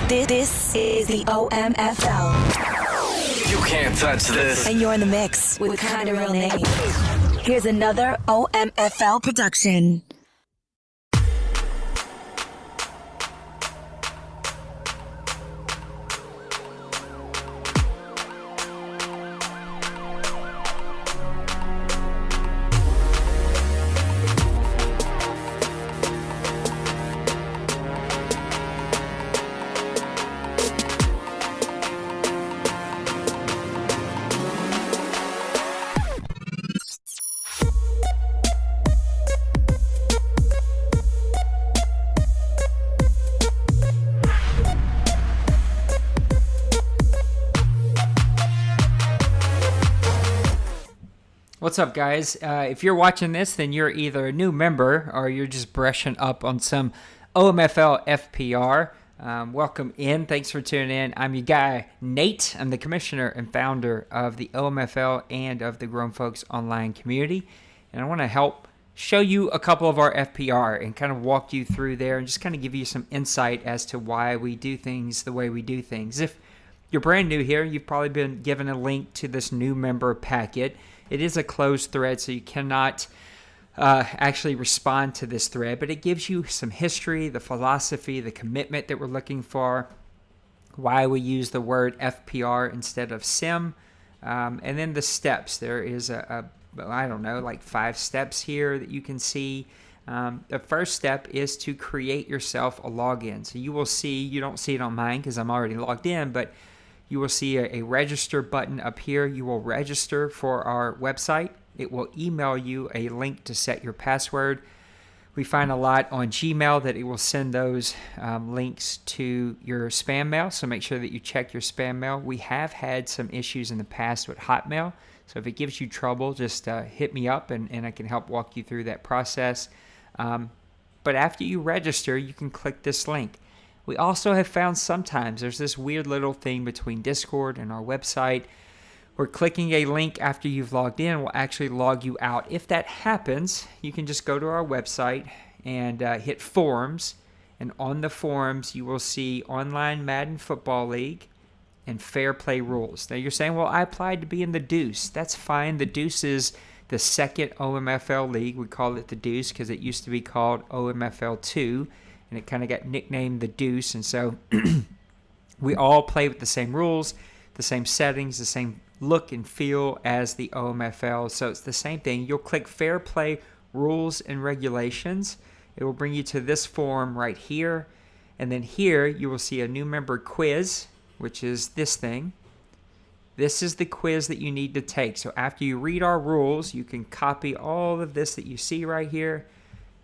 This is the OMFL. You can't touch this. And you're in the mix with Kinda Real Name. Here's another OMFL production. What's up, guys? If you're watching this, then you're either a new member or you're just brushing up on some OMFL FPR. Welcome in. Thanks for tuning in. I'm your guy, Nate. I'm the commissioner and founder of the OMFL and of the Grown Folks Online community. And I want to help show you a couple of our FPR and kind of walk you through there and just kind of give you some insight as to why we do things the way we do things. If you're brand new here, you've probably been given a link to this new member packet. It is a closed thread, so you cannot actually respond to this thread, but it gives you some history, the philosophy, the commitment that we're looking for, why we use the word FPR instead of SIM, and then the steps. There is like 5 steps here that you can see. The first step is to create yourself a login. So you will see, you don't see it on mine because I'm already logged in, but you will see a register button up here. You will register for our website. It will email you a link to set your password. We find a lot on Gmail that it will send those links to your spam mail, so make sure that you check your spam mail. We have had some issues in the past with Hotmail, so if it gives you trouble, just hit me up and I can help walk you through that process. But after you register, you can click this link. We also have found sometimes there's this weird little thing between Discord and our website where clicking a link after you've logged in will actually log you out. If that happens, you can just go to our website and hit forums. And on the forums, you will see Online Madden Football League and Fair Play Rules. Now you're saying, well, I applied to be in the Deuce. That's fine. The Deuce is the second OMFL league. We call it the Deuce because it used to be called OMFL 2. And it kind of got nicknamed the Deuce. And so we all play with the same rules, the same settings, the same look and feel as the OMFL. So it's the same thing. You'll click Fair Play Rules and Regulations. It will bring you to this form right here. And then here you will see a new member quiz, which is this thing. This is the quiz that you need to take. So after you read our rules, you can copy all of this that you see right here.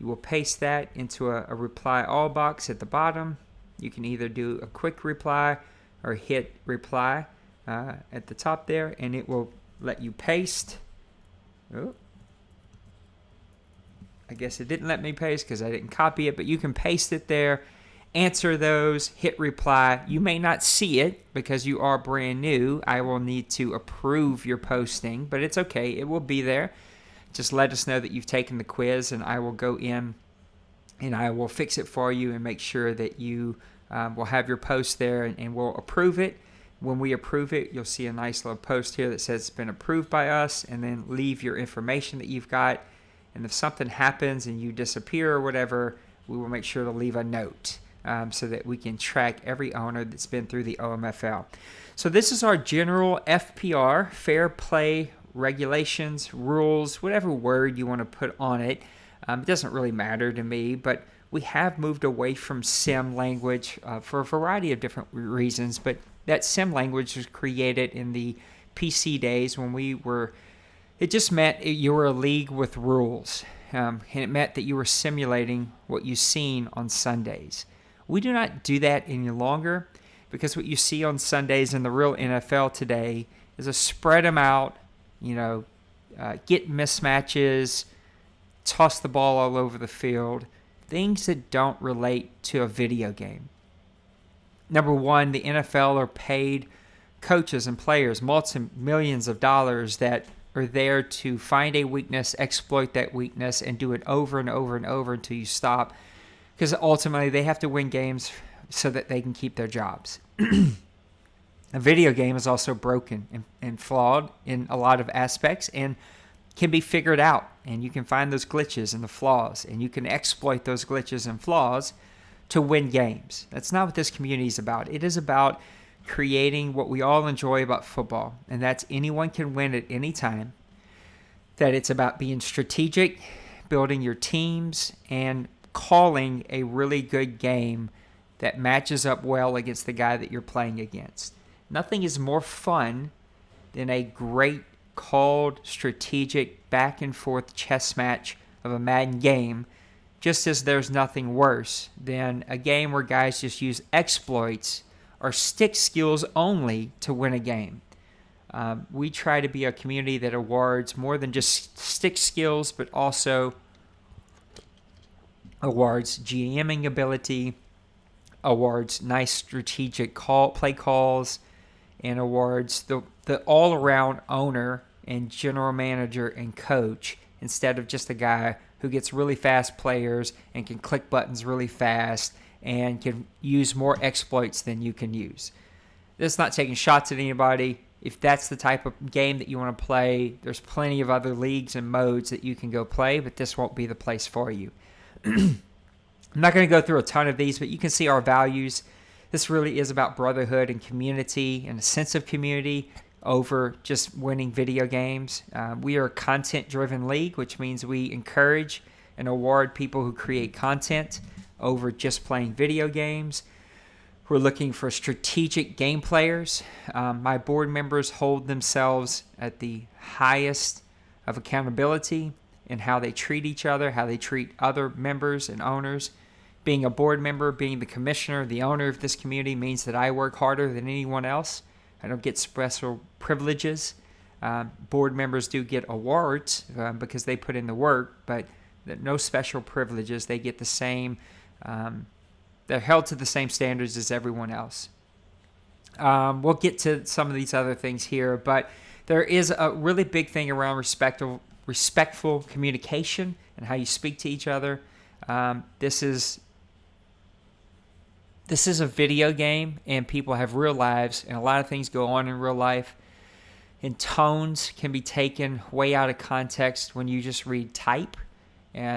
You will paste that into a reply all box at the bottom. You can either do a quick reply or hit reply at the top there, and it will let you paste. Oh, I guess it didn't let me paste because I didn't copy it, but you can paste it there, answer those, hit reply. You may not see it because you are brand new. I will need to approve your posting, but it's okay. It will be there. Just let us know that you've taken the quiz, and I will go in and I will fix it for you and make sure that you will have your post there, and we'll approve it. When we approve it, you'll see a nice little post here that says it's been approved by us, and then leave your information that you've got. And if something happens and you disappear or whatever, we will make sure to leave a note so that we can track every owner that's been through the OMFL. So this is our general FPR, Fair Play Regulations, rules, whatever word you want to put on it. It doesn't really matter to me, but we have moved away from SIM language for a variety of different reasons. But that SIM language was created in the PC days when it just meant you were a league with rules. And it meant that you were simulating what you've seen on Sundays. We do not do that any longer because what you see on Sundays in the real NFL today is a spread them out, get mismatches, toss the ball all over the field, things that don't relate to a video game. Number one, the NFL are paid coaches and players multi-millions of dollars that are there to find a weakness, exploit that weakness, and do it over and over and over until you stop. Because ultimately they have to win games so that they can keep their jobs. A video game is also broken and flawed in a lot of aspects and can be figured out. And you can find those glitches and the flaws, and you can exploit those glitches and flaws to win games. That's not what this community is about. It is about creating what we all enjoy about football, and that's anyone can win at any time. That it's about being strategic, building your teams, and calling a really good game that matches up well against the guy that you're playing against. Nothing is more fun than a great called strategic back and forth chess match of a Madden game, just as there's nothing worse than a game where guys just use exploits or stick skills only to win a game. We try to be a community that awards more than just stick skills, but also awards GMing ability, awards nice strategic play calls, and awards the all-around owner and general manager and coach, instead of just a guy who gets really fast players and can click buttons really fast and can use more exploits than you can use. This is not taking shots at anybody. If that's the type of game that you want to play, there's plenty of other leagues and modes that you can go play, but this won't be the place for you. I'm not going to go through a ton of these, but you can see our values. This really is about brotherhood and community and a sense of community over just winning video games. We are a content-driven league, which means we encourage and award people who create content over just playing video games. We're looking for strategic game players. My board members hold themselves at the highest of accountability in how they treat each other, how they treat other members and owners. Being a board member, being the commissioner, the owner of this community means that I work harder than anyone else. I don't get special privileges. Board members do get awards because they put in the work, but no special privileges. They get the same, they're held to the same standards as everyone else. We'll get to some of these other things here, but there is a really big thing around respectful communication and how you speak to each other. This is a video game, and people have real lives, and a lot of things go on in real life. And tones can be taken way out of context when you just read type.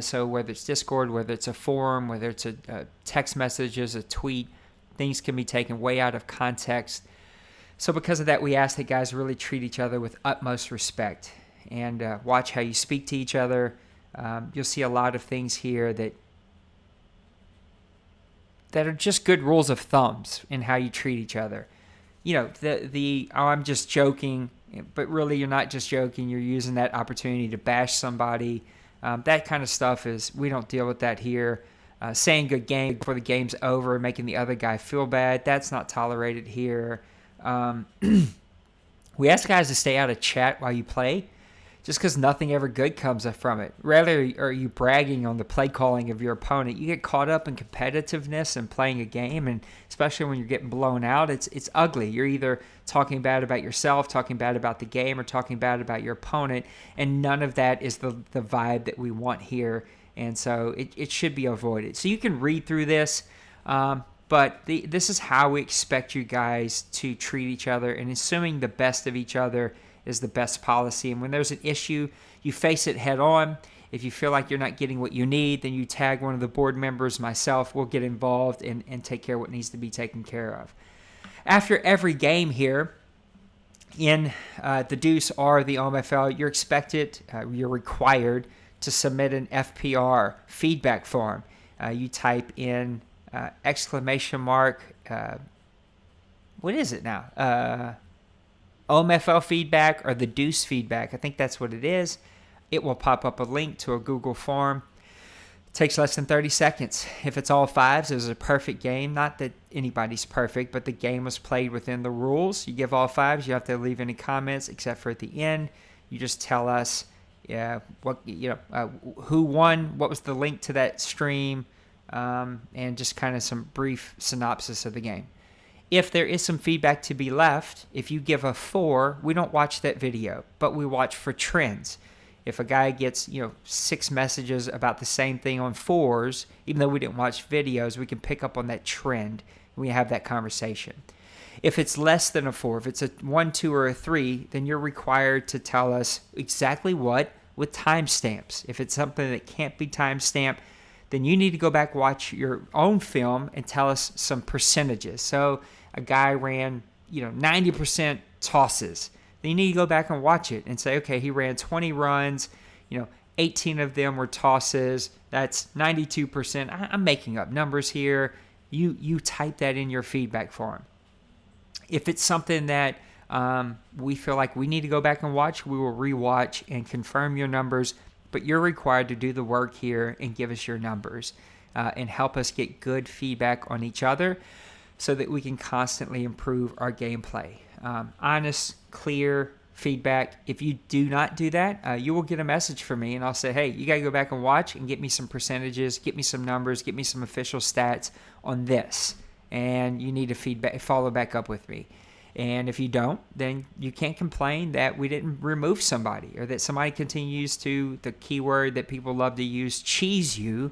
So whether it's Discord, whether it's a forum, whether it's a text messages, a tweet, things can be taken way out of context. So because of that, we ask that guys really treat each other with utmost respect and watch how you speak to each other. You'll see a lot of things here that are just good rules of thumbs in how you treat each other. You know, I'm just joking, but really you're not just joking. You're using that opportunity to bash somebody. That kind of stuff we don't deal with that here. Saying good game before the game's over and making the other guy feel bad, that's not tolerated here. We ask guys to stay out of chat while you play, just because nothing ever good comes from it. Rather are you bragging on the play calling of your opponent. You get caught up in competitiveness and playing a game, and especially when you're getting blown out, it's ugly. You're either talking bad about yourself, talking bad about the game, or talking bad about your opponent, and none of that is the vibe that we want here, and so it should be avoided. So you can read through this, but this is how we expect you guys to treat each other, and assuming the best of each other is the best policy. And when there's an issue, you face it head on. If you feel like you're not getting what you need, then you tag one of the board members, myself. We'll get involved and take care of what needs to be taken care of. After every game here in the Deuce or the OMFL, you're expected, you're required to submit an FPR feedback form. You type in exclamation mark, what is it now? OMFL feedback or the Deuce feedback. I think that's what it is. It will pop up a link to a Google form. It takes less than 30 seconds. If it's all fives, it was a perfect game. Not that anybody's perfect, but the game was played within the rules. You give all fives. You have to leave any comments except for at the end. You just tell us who won, what was the link to that stream, and just kind of some brief synopsis of the game. If there is some feedback to be left, if you give a 4, we don't watch that video, but we watch for trends. If a guy gets, 6 messages about the same thing on 4s, even though we didn't watch videos, we can pick up on that trend. We have that conversation. If it's less than a 4, if it's a 1, 2, or a 3, then you're required to tell us exactly what with timestamps. If it's something that can't be timestamped, then you need to go back, watch your own film, and tell us some percentages. So a guy ran, 90% tosses. Then you need to go back and watch it and say, okay, he ran 20 runs, 18 of them were tosses. That's 92%. I'm making up numbers here. You type that in your feedback form. If it's something that we feel like we need to go back and watch, we will rewatch and confirm your numbers. But you're required to do the work here and give us your numbers and help us get good feedback on each other so that we can constantly improve our gameplay. Honest, clear feedback. If you do not do that, you will get a message from me, and I'll say, hey, you got to go back and watch and get me some percentages, get me some numbers, get me some official stats on this. And you need to follow back up with me. And if you don't, then you can't complain that we didn't remove somebody or that somebody continues to, the keyword that people love to use, cheese you,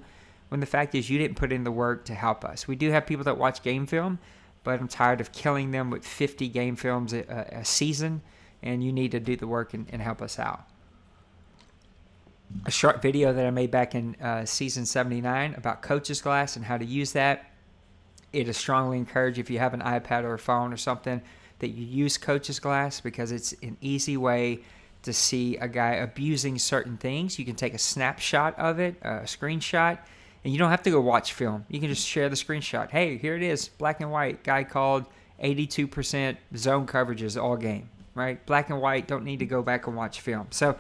when the fact is you didn't put in the work to help us. We do have people that watch game film, but I'm tired of killing them with 50 game films a season, and you need to do the work and help us out. A short video that I made back in season 79 about Coach's Glass and how to use that. It is strongly encouraged, if you have an iPad or a phone or something, that you use Coach's Glass, because it's an easy way to see a guy abusing certain things. You can take a snapshot of it, a screenshot, and you don't have to go watch film. You can just share the screenshot. Hey, here it is, black and white. Guy called 82% zone coverages all game, right? Black and white, don't need to go back and watch film. So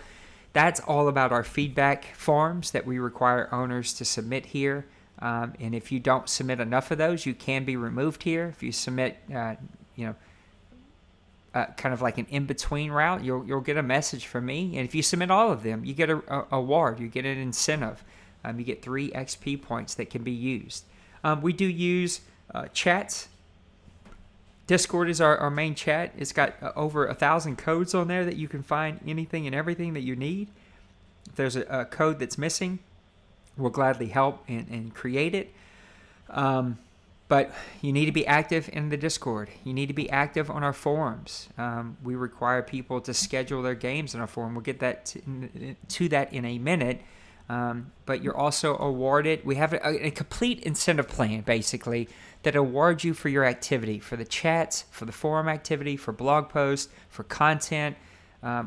that's all about our feedback forms that we require owners to submit here. And if you don't submit enough of those, you can be removed here. If you submit, kind of like an in-between route, you'll get a message from me. And if you submit all of them, you get a award. You get an incentive. You get 3 XP points that can be used. We do use chats. Discord is our main chat. It's got over 1,000 codes on there that you can find anything and everything that you need. If there's a code that's missing, we'll gladly help and create it. But you need to be active in the Discord. You need to be active on our forums. We require people to schedule their games in our forum. We'll get that to that in a minute. But you're also awarded. We have a complete incentive plan, basically, that awards you for your activity, for the chats, for the forum activity, for blog posts, for content.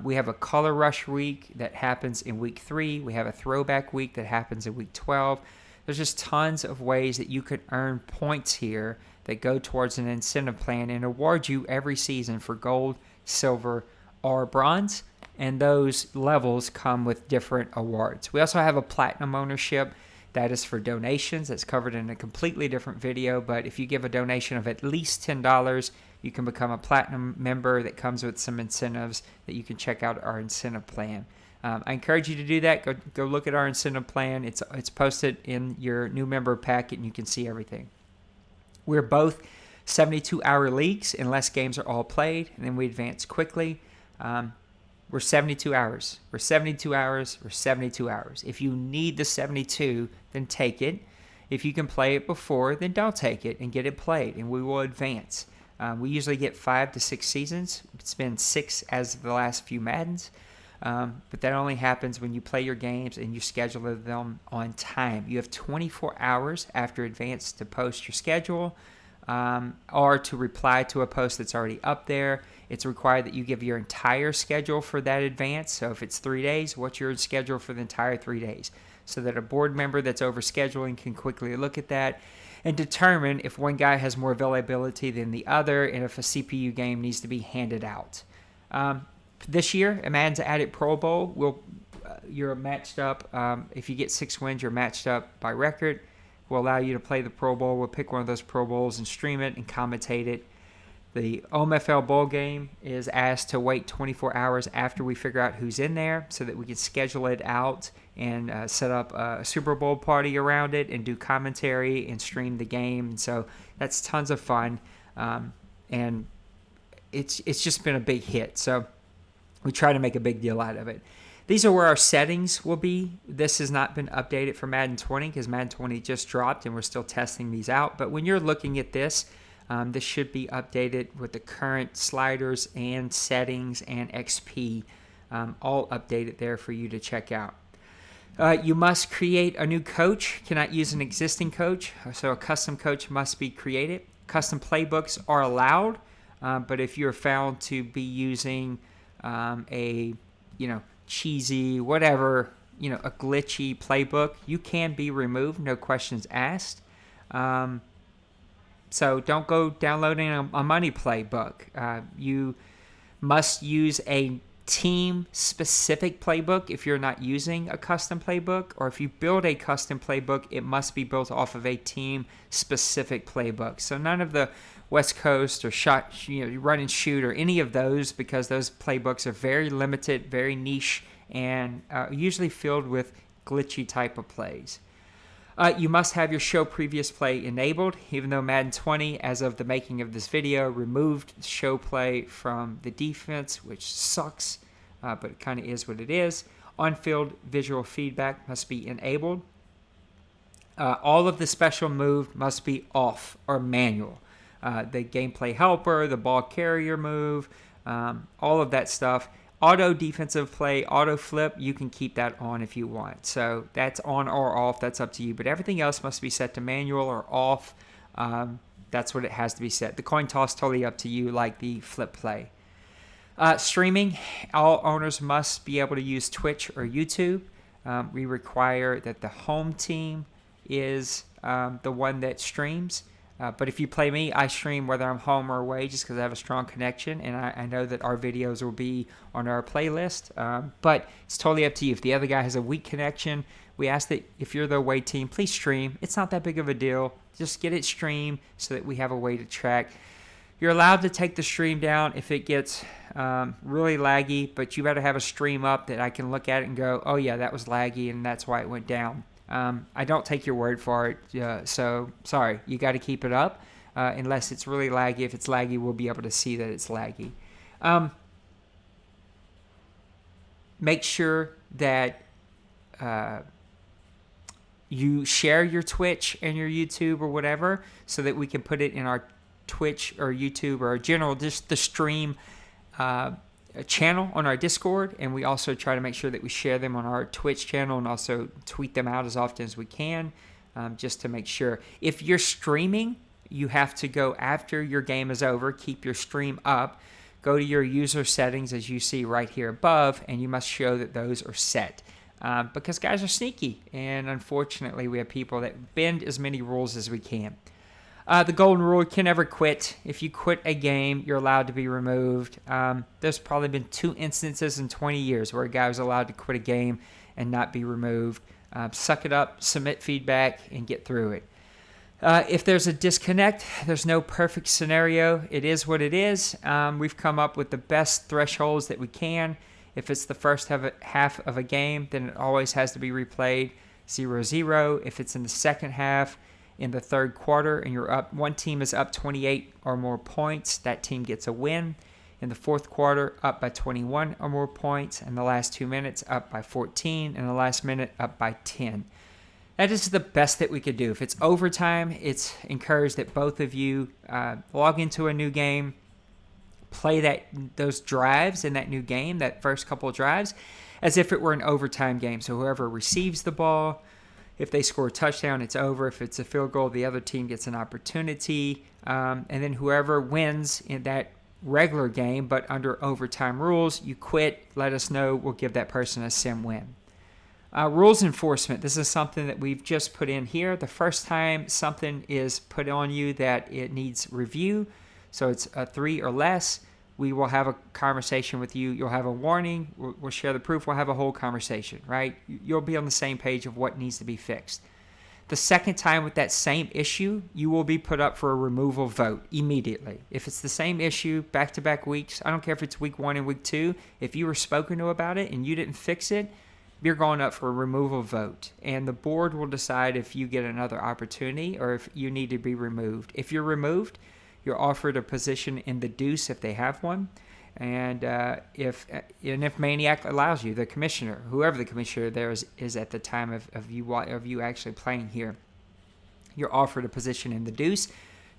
We have a color rush week that happens in week 3. We have a throwback week that happens in week 12. There's just tons of ways that you could earn points here that go towards an incentive plan and award you every season for gold, silver, or bronze. And those levels come with different awards. We also have a platinum ownership. That is for donations. That's covered in a completely different video. But if you give a donation of at least $10, you can become a platinum member that comes with some incentives that you can check out our incentive plan. I encourage you to do that. Go look at our incentive plan. It's posted in your new member packet, and you can see everything. We're both 72-hour leagues unless games are all played, and then we advance quickly. We're 72 hours. We're 72 hours. We're 72 hours. If you need the 72, then take it. If you can play it before, then don't take it and get it played, and we will advance. We usually get 5 to 6 seasons. It's been 6 as of the last few Maddens. But that only happens when you play your games and you schedule them on time. You have 24 hours after advance to post your schedule or to reply to a post that's already up there. It's required that you give your entire schedule for that advance. So if it's 3 days, what's your schedule for the entire 3 days? So that a board member that's over scheduling can quickly look at that and determine if one guy has more availability than the other and if a CPU game needs to be handed out. This year, Madden's added Pro Bowl. You're matched up. If you get 6 wins, you're matched up by record. We'll allow you to play the Pro Bowl. We'll pick one of those Pro Bowls and stream it and commentate it. The OMFL Bowl game is asked to wait 24 hours after we figure out who's in there so that we can schedule it out and set up a Super Bowl party around it and do commentary and stream the game. And so that's tons of fun. And it's just been a big hit. So we try to make a big deal out of it. These are where our settings will be. This has not been updated for Madden 20 because Madden 20 just dropped and we're still testing these out. But when you're looking at this, this should be updated with the current sliders and settings and XP all updated there for you to check out. You must create a new coach. Cannot use an existing coach, so a custom coach must be created. Custom playbooks are allowed, but if you're found to be using a cheesy, whatever, a glitchy playbook, you can be removed, no questions asked. So don't go downloading a money playbook. You must use a team-specific playbook if you're not using a custom playbook, or if you build a custom playbook, it must be built off of a team-specific playbook. So none of the West Coast or run and shoot or any of those, because those playbooks are very limited, very niche, and usually filled with glitchy type of plays. You must have your show previous play enabled, even though Madden 20, as of the making of this video, removed show play from the defense, which sucks, but it kind of is what it is. On-field visual feedback must be enabled. All of the special move must be off or manual. The gameplay helper, the ball carrier move, all of that stuff. Auto defensive play, auto flip, you can keep that on if you want. So that's on or off, that's up to you. But everything else must be set to manual or off. That's what it has to be set. The coin toss, totally up to you, like the flip play. Streaming, all owners must be able to use Twitch or YouTube. We require that the home team is the one that streams. But if you play me, I stream whether I'm home or away just because I have a strong connection, and I know that our videos will be on our playlist. But it's totally up to you. If the other guy has a weak connection, we ask that if you're the away team, please stream. It's not that big of a deal. Just get it streamed so that we have a way to track. You're allowed to take the stream down if it gets really laggy, but you better have a stream up that I can look at it and go, oh yeah, that was laggy and that's why it went down. I don't take your word for it, so sorry. You got to keep it up unless it's really laggy. If it's laggy, we'll be able to see that it's laggy. Make sure that you share your Twitch and your YouTube or whatever so that we can put it in our Twitch or YouTube or general, just the stream channel on our Discord, and we also try to make sure that we share them on our Twitch channel and also tweet them out as often as we can, just to make sure. If you're streaming, you have to go after your game is over, keep your stream up, go to your user settings as you see right here above, and you must show that those are set. Because guys are sneaky, and unfortunately we have people that bend as many rules as we can. The golden rule, you can never quit. If you quit a game, you're allowed to be removed. There's probably been 2 instances in 20 years where a guy was allowed to quit a game and not be removed. Suck it up, submit feedback, and get through it. If there's a disconnect, there's no perfect scenario. It is what it is. We've come up with the best thresholds that we can. If it's the first half of a game, then it always has to be replayed 0-0. If it's in the second half, in the third quarter, and you're up, one team is up 28 or more points, that team gets a win. In the fourth quarter, up by 21 or more points, and the last 2 minutes up by 14, and the last minute up by 10. That is the best that we could do. If it's overtime, it's encouraged that both of you log into a new game, play those drives in that new game, that first couple of drives, as if it were an overtime game. So whoever receives the ball, if they score a touchdown, it's over. If it's a field goal, the other team gets an opportunity. And then whoever wins in that regular game, but under overtime rules, you quit, let us know. We'll give that person a sim win. Rules enforcement. This is something that we've just put in here. The first time something is put on you that it needs review, so it's a 3 or less, we will have a conversation with you. You'll have a warning. We'll share the proof. We'll have a whole conversation, right? You'll be on the same page of what needs to be fixed. The second time with that same issue, you will be put up for a removal vote immediately. If it's the same issue, back-to-back weeks, I don't care if it's week 1 and week 2, if you were spoken to about it and you didn't fix it, you're going up for a removal vote. And the board will decide if you get another opportunity or if you need to be removed. If you're removed, you're offered a position in the deuce if they have one. And if Maniac allows you, the commissioner, whoever the commissioner there is at the time of you actually playing here, you're offered a position in the deuce.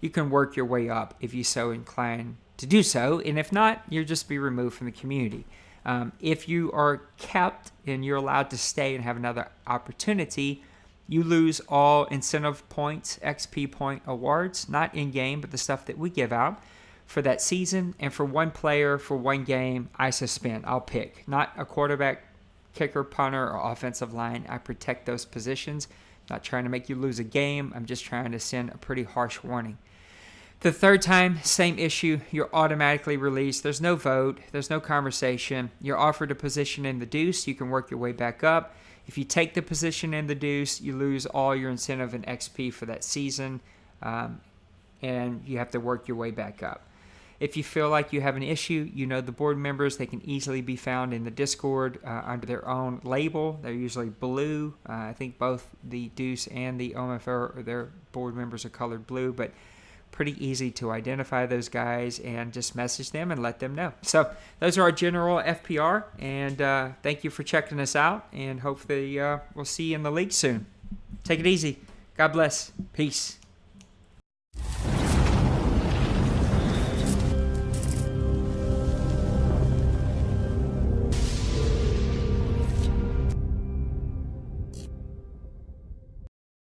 You can work your way up if you so incline to do so, and if not, you'll just be removed from the community. If you are kept and you're allowed to stay and have another opportunity, you lose all incentive points, XP point awards, not in-game, but the stuff that we give out for that season. And for one player, for one game, I suspend. I'll pick. Not a quarterback, kicker, punter, or offensive line. I protect those positions. Not trying to make you lose a game. I'm just trying to send a pretty harsh warning. The third time, same issue. You're automatically released. There's no vote. There's no conversation. You're offered a position in the deuce. You can work your way back up. If you take the position in the deuce, you lose all your incentive and XP for that season, and you have to work your way back up. If you feel like you have an issue, the board members, they can easily be found in the Discord under their own label. They're usually blue. I think both the deuce and the OMFL, their board members are colored blue, but pretty easy to identify those guys and just message them and let them know. So those are our general FPR, and thank you for checking us out, and hopefully we'll see you in the league soon. Take it easy. God bless. Peace.